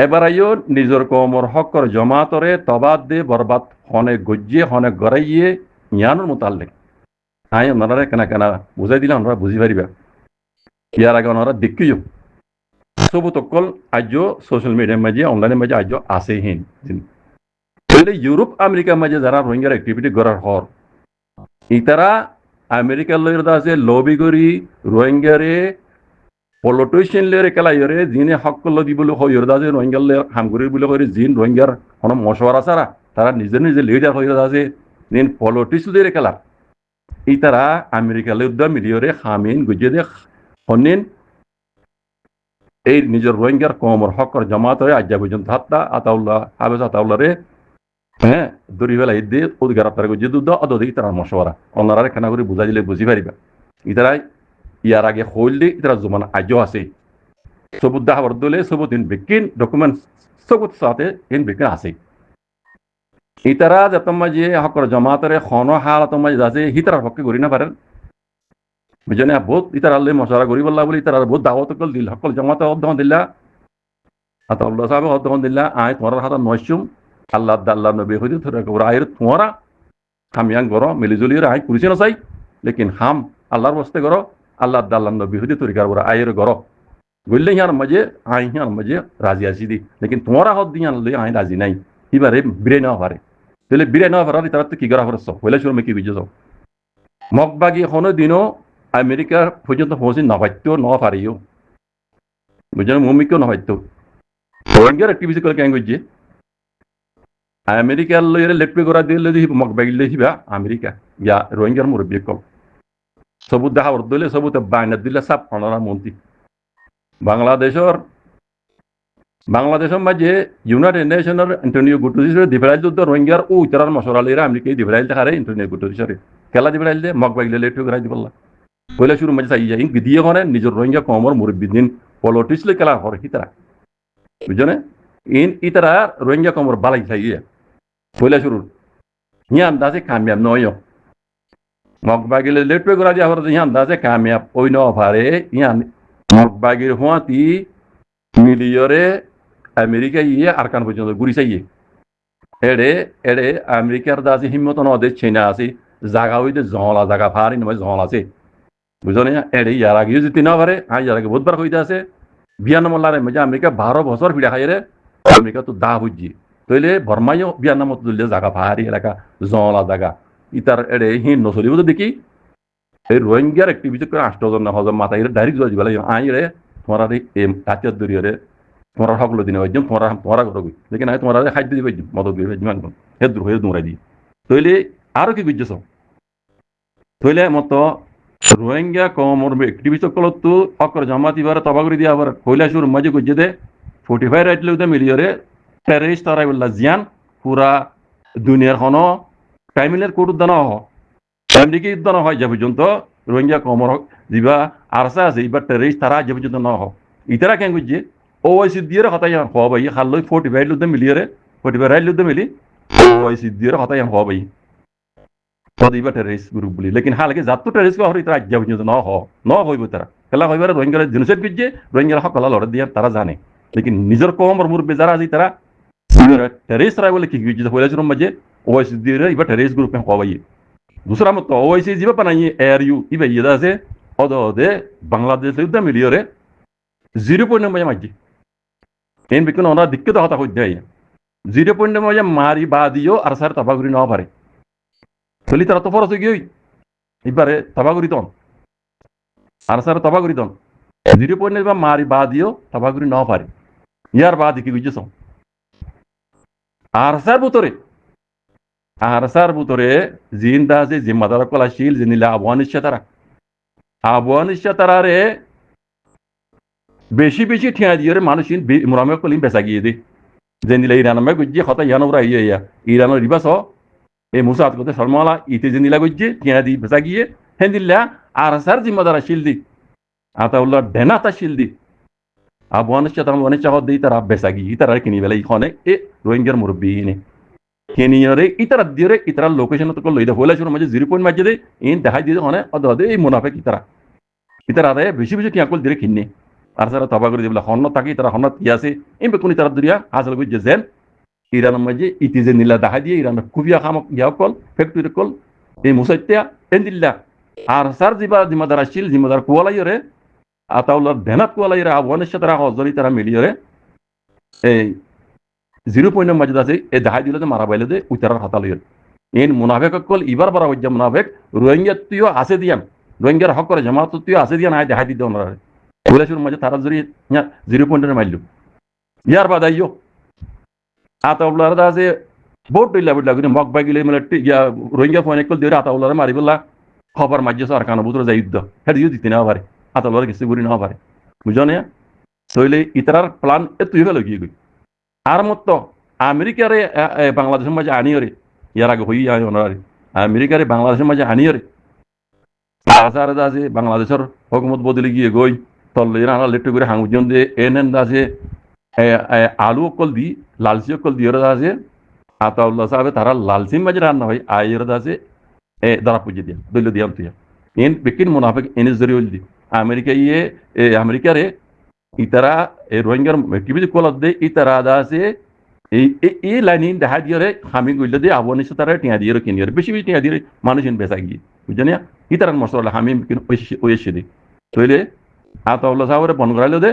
এবার আইও নিজের কমর হকর জমাতরে তবাদ দে বরবাদ হনে গজ্জে হনে গড়াইয়ে ইয়ানোর মোতাল্লেক আই ওনারা কেনা কেনা বুঝাই দিলে ওনারা বুঝি পারিবা ইয়ার আগে ওনারা দেখিও সবুত অকল আজ সোশ্যাল মিডিয়ার মাঝে অনলাইনের মাঝে আজ আসেহীন তাহলে ইউরোপ আমেরিকার মাঝে যারা রোহিঙ্গার অ্যাক্টিভিটি করার হর ইতারা আমেরিকার লয়ের আছে লবি করি রোহিঙ্গারে পলিটিশিয়ান লেরে কেলা ইয়রে জিনে হকল দি বলে হয় দাজে রোহিঙ্গার লে হামগুরি বলে করি জিন রোহিঙ্গার কোনো মশওয়ারা ছাড়া তারা নিজে নিজে লিডার হয়ে আছে জিন পলিটিক্স খেলা ইতারা আমেরিকা লুদ্দা মিলিয়রে হামিন গুজে দে হনিন এই নিজের রোহিঙ্গার কমর হকর জমাত হয়ে আজ্জা পর্যন্ত হাত্তা আতাউল্লাহ হাবেজ আতাউল্লাহরে হ্যাঁ দড়ি বেলা ঈদে ওদের গ্রেপ্তার করছে দুধ অদি তারা মশওয়ারা অন্যরা খানা করে বুঝাই দিলে বুঝি পারিবা ইতারা ইয়ার আগে হইলে ইতারা জমান আজও আছে সবুত দাহাবর দলে সবুত ইন বিকিন ডকুমেন্ট সবুত সাথে ইন বিকিন আছে ইতারা যত মাঝে হকর জমাতরে খন হালত মাঝে আছে হিতারার পক্ষে করি না পারেন বুঝনে বহুত ইতার আল্লাহ মশারা করি বললা বলে ইতার বহুত দাওয়াত কল দিল হকল জমাতে অধ্যন দিল্লা আতাউল্লাহ সাহেব অধ্যন দিল্লা আয় তোমার হাত নয়সুম আল্লাহ আল্লাহ নবী হইতে ধরে ওরা আয়ের তোমারা হামিয়াং করো মিলিজুলি আয় করেছে না চাই লেকিন হাম আল্লাহর বস্তে করো আল্লাহ আল্লাহ নবী হইতে তরিকার ওরা আয়ের করো বললে ইয়ার মাঝে আই ইয়ার মাঝে রাজি আছি দি লেকিন তোমারা হদ দিয়ে আনলে আই রাজি নাই এবারে বিরে নেওয়া পারে তাহলে বিরে নেওয়া পারার তারা তো কি করা পারছ হইলে শুরু কি বুঝে যাও মগবাগি কোনো দিনও আমেরিকার পর্যন্ত পৌঁছে নভাইতেও ন পারিও বুঝলেন মমিকেও নভাইতেও রোহিঙ্গার অ্যাক্টিভিটি করে কেন করছে আমেরিকার লইরে লেটপে করা দিলে মগবাগিলে হিবা আমেরিকা ইয়া রোহিঙ্গার মুরব্বী কল সবুত দেখা দিলে সবুত বাইনা দিলে সাপ ফনারা মন্ত্রী বাংলাদেশের মাঝে ইউনাইটেড নেশনের এন্টনিও গুটেরেস দিবরাইল যুদ্ধ রোহিঙ্গার ও ইতারার মশলা লইরা আমেরিকায় দিবরাইল দেখারে এন্টনিও গুটেরেসরে খেলা দিবরাইল দে মগবাগিলে লেটপে করা দিবল্লা পয়লা শুরু মাঝে চাই যাই গিয়ে করে নিজের রোহিঙ্গা কমর মুরব্বী দিন পলিটিক্স লে খেলা করে হিতারা বুঝনে ইতারা রোহিঙ্গা কমর বালাই চাই পয়লা শুরু ইয়া আন্দাজে কামিয়াব নয় মগবাগিলে লেটপে করা দিয়া হরে ইয়া আন্দাজে কামিয়াব ওই ন পারে ইয়া মগবাগির হুয়াতি মিলিয়রে আমেরিকা ইয়ে আরকান পর্যন্ত ঘুরি চাইয়ে এড়ে এড়ে আমেরিকার দাসে হিম্মত নদে চেনা আছে জাগা হইতে জহলা জাগা ফারি নয় জহল আছে বুঝলি এড়ে ইয়ার আগেও যেতে না পারে আর ইয়ার আগে বহুতবার হইতে আছে 92 লারে মধ্যে আমেরিকা 12 বছর ফিরে খাইরে আমেরিকা তো দা বুঝি তইলে বর্মাইও 92 মত দিলে জাগা ফারি এলাকা জহলা জাগা ইতার এড়ে হিন নসলিব তো দেখি এই রোহিঙ্গার অ্যাক্টিভিটি করে 8 জন হজম মাথায় ডাইরেক্ট জয় দিবলে আইরে তোমার এই তাতিয়ার দরিয়রে তোমার সকল দিনে হইম তোমারা করবি লেকিন আমি তোমার খাদ্য দিবে মদত দিবে যিমান হেদুর হয়ে দৌড়াই দিই তইলে আরো কি বুঝছো তইলে মতো রোহিঙ্গা কমর অ্যাক্টিভিটি কলতো হকর জামাতি বারে তবাগরি দিয়া আবার কৈলাসুর মাঝে গুজে দে 45 রাইট লউতে মিলিয়রে টেররিস্ট তারাইবুল্লাহ জিয়ান পুরা দুনিয়ার হনো টাইমিলের কোট উদ্যান আমেরিকা উদ্যান হয় যে পর্যন্ত রোহিঙ্গা কমর যা আরসা আছে এবার টেররিস্ট তারা যে পর্যন্ত ন হোক ইতারা কেন বুঝছে ওআইসি দিয়ে হতাই হবাই খাল্লই 45 লুদ্দে মিলিয়রে 45 রাইট লুদ্দে মিলি ওআইসি দিয়ে হতাই হবাই এবার টেররিস্ট গ্রুপ বলি লেকিন হালকে যাত টেররিস্ট হরি তারা যে পর্যন্ত ন হইব তারা খেলা হইবার রোহিঙ্গার জিনিসের বুঝছে রোহিঙ্গার হকলা লড়ে দিয়ে তারা জানে লেকিন নিজের কমর মুরব্বী যারা আছে তারা টেররিস্ট রাই বলে কি বুঝছে হইলাচুর মাঝে ওআইসি দিয়ে এবার টেররিস্ট গ্রুপ হবাই दूसरा मत ओआईसी जीव बनाइए एआरयू इबे यदा से ओदे बांग्लादेश युद्ध मिलियरे 0 मजा माजी एन बिकन ओना दिक्कत होता हो जाए 0 मजा मारी बादियो अरसार तबागुरी ना पारे चली तरह तो फरस गई इबारे तबागुरी तन अरसार तबागुरी तन 0 मारी बादियो तबागुरी ना पारे यार बाद की बुझছো अरसार बुतरे আরসার ভিতরে জিন্দা আছে জিম্মাদার কলাশীল জিনিলা আবহানিশা তারারে বেশি বেশি ঠিয়া দিয়ে মানুষ মুরামে কলিম বেচা গিয়ে দে জেনিলা ইরানমে গুজিয়ে হতা ইয়ানোরা ইয়া ইরানের রিবাস এই মুসাদ করতে শর্মালা ইতে জেনিলা গুজিয়ে ঠিয়া দি বেচা গিয়ে হেন্দিল্লা আরসার জিম্মাদার শিল দি আতাউল্লাহ ডেনাতা শিল দি আবহানিশা তারা তারা বেচা গিয়ে তারা কিনি বেলা ইখনে এ রোহিঙ্গার মুরব্বী নে কেনিয়রে ইতারা দিয়ে ইতারা লোকেশন তো লইদা হইলা শুরু মাঝে 0 মাঝে দে ইন দেখাই দিয়ে হনে অদে এই মুনাফিক ইতারা রে বেশি বেশি টিয়া কল দিয়ে কিনে আর সারা তবা করে দিবলা হন্ন থাকি তারা হন্ন কি আছে এমবে কোনি তারা দুরিয়া হাসল বুঝছে যেন ইরানের মাঝে ইতি যে নীলা দেখা দিয়ে ইরানের কুবিয়া খামক ইয়া কল ফ্যাক্টরি কল এই মুসাইত্যা এন্দিল্লা আর সার জিমাদার আসছিল জিমাদার কুয়ালাইরে আতাউল্লার ধেনাত কুয়ালাইরে আফগানের সাথে তারা হজরি তারা মিলিয়রে এই 0 মাঝে আছে এই দেখা দিলে যে মারা বাইলে যে উতারার হাতালইর এন মুনাফেক কল ইবার বারা হজ্জা মুনাফেক রোহিঙ্গা তুইও আছে দিয়াম রোহিঙ্গার হক করে জামাত তুইও আছে দিয়া নাই দেখা দিতে ওনারা কুলাশুর মাঝে তারা জরি 0 মাইল ইয়ার বাদ আইও আতাউল্লার আছে বহুত ডইলা বডলা করে মক বাগিলে মানে রোহিঙ্গা ফোন কল দিয়ে আতাউল্লার মারি বললা খবর মাঝে সরকার বুতর যাই যুদ্ধ হেড ইউ দিতে না পারে আতাউল্লার কিছু করি না পারে বুঝো না তইলে ইতারার প্ল্যান তুই ফেলো কি গই আর মতো আমেরিকারে বাংলাদেশের মাঝে আনিয়রে ইয়ার আগে হই আয় ওনারে আমেরিকারে বাংলাদেশের মাঝে আনিয়রে আসার আছে বাংলাদেশের হুকুমত বদলে গিয়ে গই তল্লে আনা লেট্টু করে হাঙ্গুজন দিয়ে এন আছে আলু অকল দি লালচি অকল দিয়ে আছে আতাউল্লাহ সাহেব তারা লালচির মাঝে রান্না হয় আয়ের আছে দাঁড়া পুজো দিয়া দৈল দিয়াম তুই এন বেকিন মুনাফেক এনে জরিয়ে দি আমেরিকা আমেরিকারে ইতারা রোহিঙ্গার টিভি কলত দে ইতারা আছে এই লাইন দেখা দিয়ে হামি গইলে দিয়ে আবহাওয়া নিশ্চয় তারা টিয়া দিয়ে কিনিয়ে বেশি বেশি টিয়া দিয়ে মানুষ বেচা গিয়ে বুঝছেন ইতারান মশলা হামি ওয়েসে দিই তৈলে আতাউল্লাহ সাহেবের বন করাইলো দে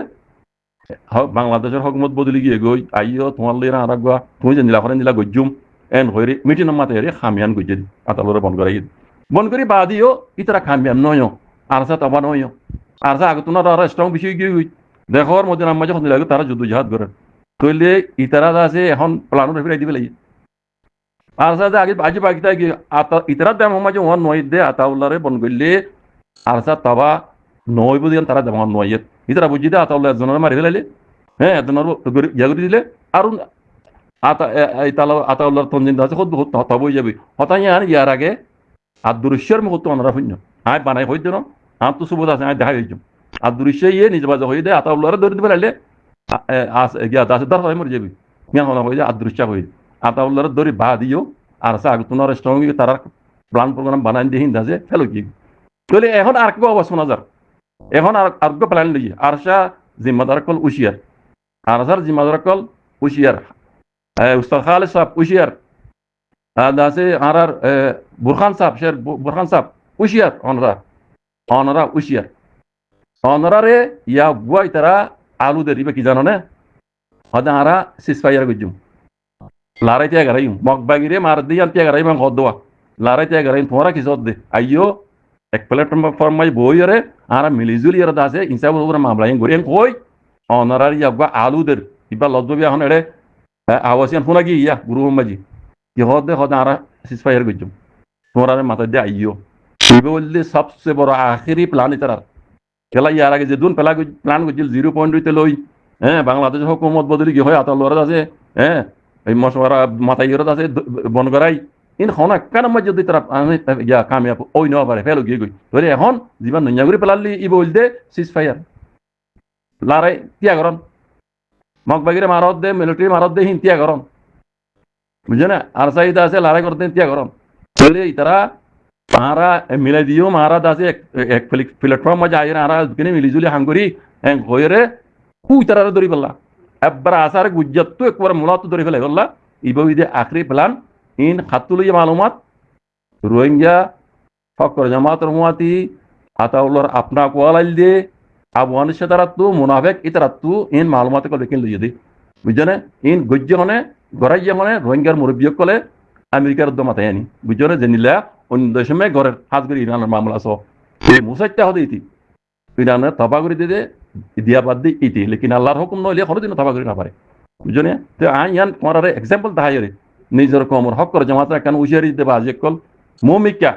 বাংলাদেশের হকুমত বদলি গিয়ে গই আইও তোমার লইরা আর গোয়া তুমি যে নীলা করে নীলা গজ্জুম এন হইরে মিটিং মাতে হেরে খামিয়ান গজ্জে দি আতাউল্লাহ বন করাই বন করি বাদিও ইতারা খামিয়ান নয় আর সা তবা নয় আর সা আগে তোমার আর স্ট্রং বিষয় গিয়ে গই দেখর মধ্যে নাম যখন লাগে তারা যুদ্ধ জাহাজ করে তৈলে ইতারা আছে এখন প্লানো ফিরাই দিবে লাগে আর সাথে আগে আজি বাকি থাকে ইতারা দাম মাঝে ওয়ান নয় দে আতাউল্লাহরে বন করলে আর সা তবা নয় বুঝিয়ান তারা দাম নয় ইতারা বুঝি দে আতাউল্লাহ একজনের মারি ফেলাইলে হ্যাঁ একজনের ইয়া করে দিলে আর আতাউল্লাহর তঞ্জিন আছে তবই যাবি হতাই ইয়ার আগে আর দুরুষ্যের মুহূর্ত অনারা শূন্য আয় বানাই হই দিন আর তো সুবোধ আছে আয় দেখা হয়েছ আর দুরুষ্য ইয়ে নিজ বাজা হয়ে দেয় আতাউল্লাহরে ধরে দিবে লাইলে দাস হয় মরে যাবি মিয়া হলা হয়ে যায় আদৃশ্য হয়ে আতাউল্লাহরে ধরে বা দিও আর সা তোমার স্ট্রং তারা প্ল্যান প্রোগ্রাম বানাই দিয়ে হিন্দা যে ফেলো কি তাহলে এখন আর কি অবস্থা শোনা যার এখন আর প্ল্যান লইয়ে আর সা জিম্মাদার কল উশিয়ার আর সার জিম্মাদার কল উশিয়ার উস্তাদ খালেদ সাহেব উশিয়ার আছে আর বুরখান সাহেব শের বুরখান সাহেব উশিয়ার অনরা উশিয়ার অনরারে ইয়া গুয়াই তারা আলু দেরিবে কি জানো না হদা আরা সিসফাইয়ার গুজুম লারাই তিয়া গারাইম মগ বাগিরে মার দিয়ে তিয়া গারাইম হদওয়া লারাই তিয়া গারাইম তোমরা কি সদ দে আইও এক প্ল্যাটফর্ম মাই বইরে আরা মিলিজুলি এর দাসে ইনসাব ওপরে মামলা ইন গরিন কই অনরার ইয়া গুয়া আলু দের ইবা লজবি এখন এড়ে আওয়াসিয়ান ফোনা কি ইয়া গুরু মাজি কি হদে হদা আরা সিসফাইয়ার গুজুম তোমরা মাথা দিয়ে আইও ইবে বললে সবচেয়ে বড় আখেরি প্ল্যান ইতার খেলা ইয়ার আগে যে দুন প্ল্যান করছিল 0.2 লই হ্যাঁ বাংলাদেশের হুকুমত বদলি কি হয় আতাউল্লাহর আছে হ্যাঁ এই মশওয়ারা মাথায় ইরত আছে বন করাই ইন হন কেন মধ্যে যদি তারা ইয়া কামিয়াব ওই নেওয়া পারে ফেলো গিয়ে গই ধরে এখন জীবন নঞ্জা করে পেলালি ই বলতে সিজ ফায়ার লারাই তিয়া গরম মগ বাগিরে মারত দে মিলিটারি মারত দে হিন তিয়া গরম বুঝছে না আর চাহিদা আছে লড়াই করতে তিয়া গরম তাহলে তারা মারা মিলাই দিও মারা দাসে এক প্ল্যাটফর্ম মাঝে আইরে আরা কিনে মিলিজুলি হাঙ্গুরি হ্যাঁ হয়ে কুই তারা ধরি পেলা একবার আসার গুজরাত তো একবার মূলত ধরে ফেলে বললা ইববিদে আখরি প্ল্যান ইন খাতুলিয়া মালুমাত রোহিঙ্গা ফকর জামাত রহমাতি আতাউল্লাহর আপনা কোয়ালাইল দে আফগানিস্তান তারাতু মুনাফিক ইতারাতু ইন মালুমাত কল দেখিন লইয়ে দি বুঝছেন ইন গজ্জনে গরাইয়া মানে রোহিঙ্গার মুরব্বিয়ক কলে আমেরিকার দমাতায় আনি বুঝছেন যে নিলা অন্য দেশে ঘরের হাত করে ইরানের মামলা সহ এই মুসাইতে হতে ইতি ইরানের তবা করে দিয়ে দিয়া বাদ দিয়ে ইতি লেকিন আল্লাহর হুকুম নইলে কোনোদিনও তবা করে না পারে বুঝছেন তো আই ইয়ান তোমার এক্সাম্পল দেখাই নিজের কমর হক করে জমাত কেন উশিয়ারি দেবা আজ কল মমিকা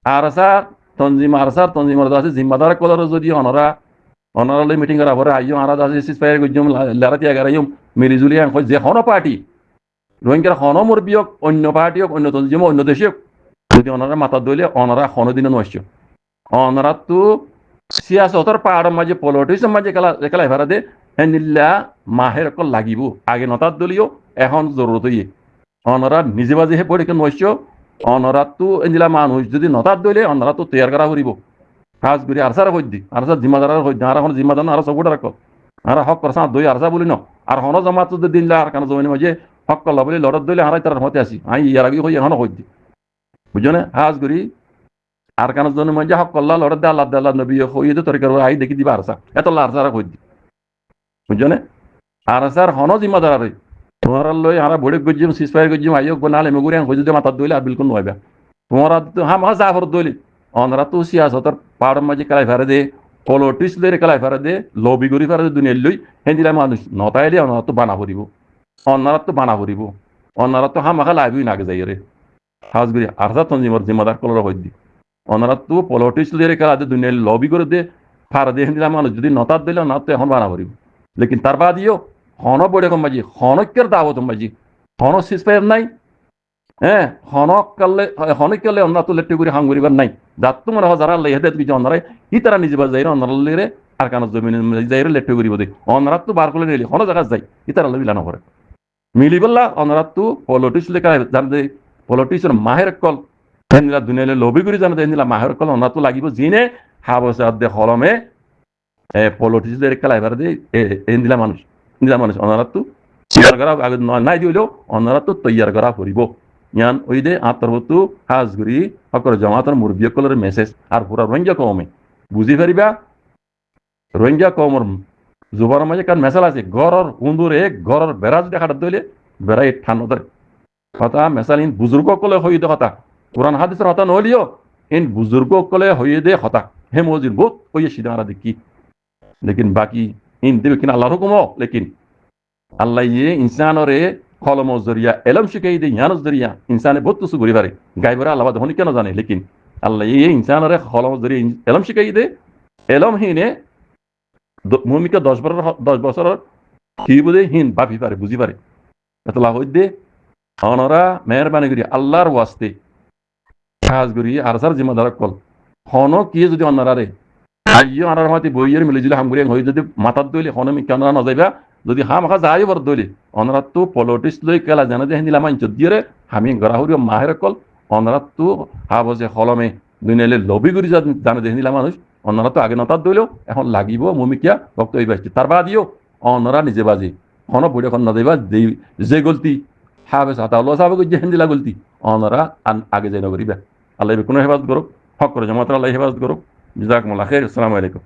আরসা তঞ্জিমার আছে জিম্মাদার কলর যদি অনারালে মিটিং করা পরে আইও আরাদ আছে সিস পাইর গজম লারাতিয়া গারাইম মিলিজুলি আন যে হন পার্টি রোহিঙ্গার হন মুরবিয়ক অন্য পার্টি হোক অন্য তঞ্জিম অন্য দেশে যদি অনারা মাথা দইলে অনারা হনদিন নষ্ট অনারা তো সিয়াসতর পাহাড়ের মাঝে পলিটিক্সের মাঝে একেলা এভারা দে হেনিল্লা মাহের অকল লাগিব আগে নতার দলীয় এখন জরুরত ইয়ে অনারা নিজে বাজে হে পড়ে নষ্ট অনারা তো এনিলা মানুষ যদি নতার দইলে অনারা তো তৈয়ার করা করিব কাজ করি আর সারা কই দি আর সার জিম্মাদার কই দি আর এখন জিম্মাদার আর সবুটা রাখো আর হক করছা দই আর সা বলি ন আর হন জমাত দিন আর কারণ জমিনে মাঝে হক করলা বলি লড়ত দইলে হারাই তার মতে আসি আই ইয়ার আগে কই এখন কই দি বুঝছো না কাজ করি আর কারণ জন্য মাঝে হক করলা লড়ত দে আল্লাহ নবী কই দে তরিকার আই দেখি দিবা আর সা এত আর সারা কই দি বুঝছো না আর স্যার হন জিম্মাদার আর তোমার লই হারা বড়ে গজিম সিসফায়ার গজিম আইয়ক বনালে মেগুরি কই যদি মাথা দইলে আর বিলকুল নয়বা তোমারা তো হ্যাঁ মা জাফর দইলে অনরা তো সিয়াসতর পাড় মাঝে কালাই ফেরে দে পলিটিক্স দের কালাই ফেরে দে লবি করি ফেরে দে দুনিয়ার লই হেঁদিলা মানুষ নতাইলে অনারা তো বানা করিব অনারা তো বানা করিব অনারা তো হামাখা লাইবই নাগে যাই রে হাজগুড়ি আর যা তঞ্জিমর জিম্মাদার কলর হই দি অনারা তো পলিটিক্স দের কালা দে দুনিয়ার লবি করে দে ফারে দে হেঁদিলা মানুষ যদি নতার দিলে না তো এখন বানা করিব লেকিন তার বাদিও হন বড়ে কম বাজি হনকের দাওয়াত বাজি হন সিসফায়ার নাই হ্যাঁ হনক কালে অন্য তো লেট্টে করে হাঙ্গুরিবার নাই যাত তোমার যারা লেহেদে কিছু অন্যরাই ই তারা নিজে যাই অন্যরে আর কানো জমিন যাই লেট্টে করিব দে অন্যরা তো বার করে নিলি হন জায়গা যাই ই তারা মিলানো করে মিলি বললা অন্যরা তো পলিটিক্স লেখা জান দে পলিটিক্সের মাহের কল নিলা দুনিয়ালে লবি করে জানো দেন নিলা মাহের কল অন্যরা তো লাগিব জিনে হাবসে দে হলমে পলিটিক্স দের খেলা এবার দে নিলা মানুষ অন্যরা তো তৈয়ার করা আগে নাই দিলেও অন্যরা তো তৈয়ার করা করিব ইয়ান ওই দে আত্মবতু হাজগুড়ি সকল জমাতর মুরব্বীকলের মেসেজ আর পুরা রোহিঙ্গা কমে বুঝি পারিবা রোহিঙ্গা কমর জুবার মাঝে কারণ মেসাল আছে ঘরের উন্দুরে ঘরের বেড়াজ দেখাটা দইলে বেড়াই ঠান্ডা ধরে কথা মেসাল ইন বুজুর্গ কলে হই দে কথা কোরআন হাদিসের হতা নলিও ইন বুজুর্গ কলে হই দে হতা হে মজির বহুত হইয়ে সিধা দেখি লেকিন বাকি ইন দেবে কিনা আল্লাহর হুকুম লেকিন আল্লাহ ইয়ে ইনসানরে কলম জরিয়া এলম শিখাই দে ইয়ানস জরিয়া ইনসানে বহুত কিছু করি পারে গাইবরা আল্লাহ ধনী কেন জানে লেকিন আল্লাহ ইয়ে ইনসানরে কলম জরিয়া এলম শিখাই দে এলম হিনে ভূমিকা 10 বছর কি বুঝে হিন ভাবি পারে বুঝি পারে এতলা হই দে অনরা মেহরবানি করি আল্লাহর ওয়াস্তে কাজ করি আর সার জিম্মাদার কল হন কি যদি অন্যরারে আইও আনার মাতি বইয়ের মিলিজুলে হামগুড়ি হই যদি মাথার দইলে হন মি কেন না যাইবা যদি হামাখা যাই বার দইলে অনরা তো পলিটিক্স লই কেলা জানা যে হিন্দিলা মাইন দিয়ে রে হামি গড়াহুরি মাহের কল অনরা তো হাবসে হলমে দুনিয়ালে লবি করি জানা যে হিন্দিলা মানুষ অন্যরা তো আগে নতার দইলেও এখন লাগিব মমিকিয়া ভক্ত হই বাসছি তার বাদিও অন্যরা নিজে বাজি হন বইটা এখন না যাইবা যে গলতি হাবেস হাতা আল্লাহ সাহেব যে হিন্দিলা গলতি অন্যরা আগে যাই না করিবা আল্লাহ কোনো হেফাজত করো হক করে জমাত আল্লাহ হেফাজত করো জাযাকুমুল্লাহ খাইর। আসসালামু আলাইকুম।